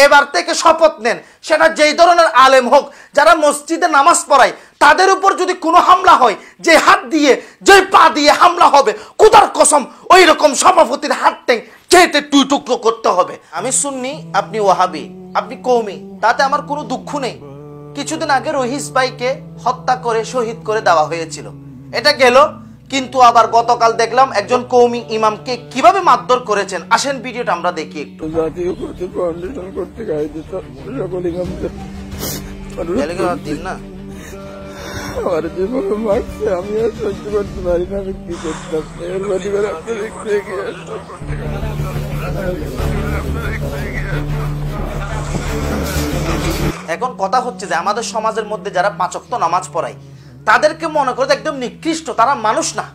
এবার থেকে শপথ নেন, সেটা যেই ধরনের আলেম হোক, যারা মসজিদে নামাজ পড়ায় তাদের উপর যদি কোনো হামলা হয়, যে হাত দিয়ে যে পা দিয়ে হামলা হবে, খোদার কসম ওই রকম সভাপতির হাত কেটে দুই টুকরো করতে হবে। আমি সুন্নি, আপনি ওয়াহাবি, আপনি কওমি, তাতে আমার কোনো দুঃখ নেই। কিছুদিন আগে রহিস ভাইকে হত্যা করে শহীদ করে দেওয়া হয়েছিল, এটা গেল। কিন্তু আবার গতকাল দেখলাম একজন কওমি ইমামকে কিভাবে মারধর করেছেন। আসেন ভিডিওটা আমরা দেখি একটু। জাতীয় করতে ফাউন্ডেশন করতে গাইতে সকল ইমামদের দিন না, আমার যেভাবে মারছে আমি আর সহ্য করতে পারি না। আমি কি করতাম? এর বাড়ি করে আপনার একটু এগিয়ে আসতাম। এখন কথা হচ্ছে যে আমাদের সমাজের মধ্যে যারা 5 ওয়াক্ত নামাজ পড়ায় তাদেরকে মনে করে একদম নিকৃষ্ট, তারা মানুষ না।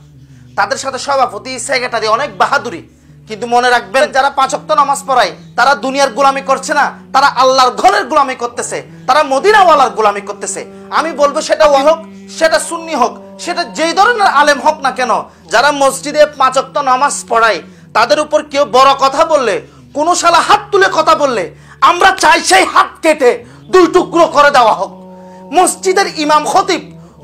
তাদের সাথে সভাপতি সেক্রেটারি অনেক বাহাদুরি, কিন্তু মনে রাখবেন যারা 5 ওয়াক্ত নামাজ পড়ায় তারা দুনিয়ার গোলামি করছে না, তারা আল্লাহর ঘরের গোলামি করতেছে, তারা মদিনাওয়ালার গোলামি করতেছে। আমি বলবো সেটা ওয়াহাবি হোক, সেটা সুন্নি হোক, সেটা যেই ধরনের আলেম হোক না কেন, যারা মসজিদে 5 ওয়াক্ত নামাজ পড়ায় তাদের উপর কেউ বড় কথা বললে, কোন শালা হাত তুলে কথা বললে, আমরা চাই সেই হাত কেটে দুই টুকরো করে দেওয়া হোক। মসজিদের ইমাম খতিব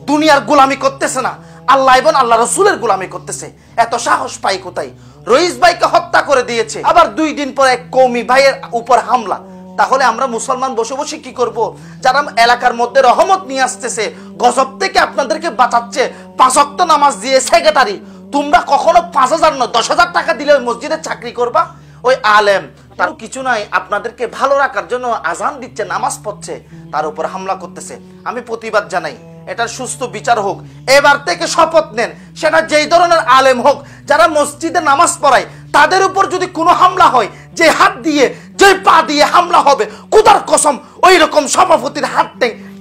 দুনিয়ার গোলামি করতেছে না, আল্লাহ এবং আল্লাহ রসুলের গোলামি করতেছে। এত সাহস পাই কোথায়? রইস ভাইকে হত্যা করে দিয়েছে, আবার 2 দিন পরে এক কওমি ভাইয়ের উপর হামলা। তাহলে আমরা মুসলমান বসে বসে কি করব? যারা এলাকার মধ্যে রহমত নিয়ে আসতেছে, গজব থেকে আপনাদেরকে বাঁচাচ্ছে, 5 ওয়াক্ত নামাজ দিয়ে সেক্রেটারি, তোমরা কখনো 5,000 না 10,000 টাকা দিলে ওই মসজিদে চাকরি করবা? ওই আলেম তার কিছু নাই, আপনাদেরকে ভালো রাখার জন্য আজান দিচ্ছে, নামাজ পড়ছে, তার উপর হামলা করতেছে। আমি প্রতিবাদ জানাই, এটার সুস্থ বিচার হোক। এবার থেকে শপথ নেন, সেটা যেই ধরনের আলেম হোক, যারা মসজিদে নামাজ পড়ায় তাদের উপর যদি কোনো হামলা হয়, যে হাত দিয়ে যে পা দিয়ে হামলা হবে, খোদার কসম ওই রকম সভাপতির হাত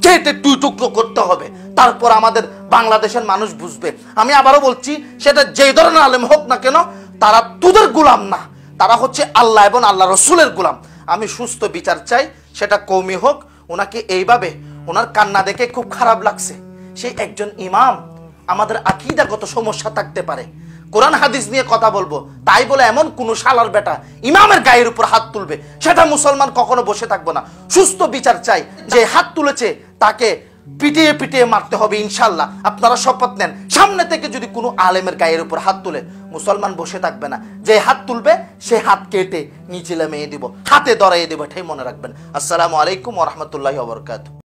কেটে দুই টুকরো করতে হবে। তারপর আমাদের বাংলাদেশের মানুষ বুঝবে। আমি আবারও বলছি, সেটা যেই ধরনের আলেম হোক না কেন, তারা তোদের গোলাম না, তারা হচ্ছে আল্লাহ এবং আল্লাহ রসুলের গোলাম। আমি সুস্থ বিচার চাই, সেটা কওমি হোক। ওনাকে এইভাবে, ওনার কান্না দেখে খুব খারাপ লাগছে। সেই একজন ইমাম, আমাদের আকীদাগত সমস্যা থাকতে পারে, কোরআন হাদিস নিয়ে কথা বলবো, তাই বলে এমন কোন শালার বেটা ইমামের গায়ের উপর হাত তুলবে, সেটা মুসলমান কখনো বসে থাকবো না। সুস্থ বিচার চাই, যে হাত তুলেছে তাকে পিটিয়ে পিটিয়ে মারতে হবে ইনশাল্লাহ। আপনারা শপথ নেন, সামনে থেকে যদি কোনো আলেমের গায়ের উপর হাত তুলে, মুসলমান বসে থাকবে না। যে হাত তুলবে সে হাত কেটে নিচে নামিয়ে দিব, হাতে ধরাইয়ে দিব, এটাই মনে রাখবেন। আসসালামু আলাইকুম ওয়া রাহমাতুল্লাহি ওয়া বারাকাতুহু।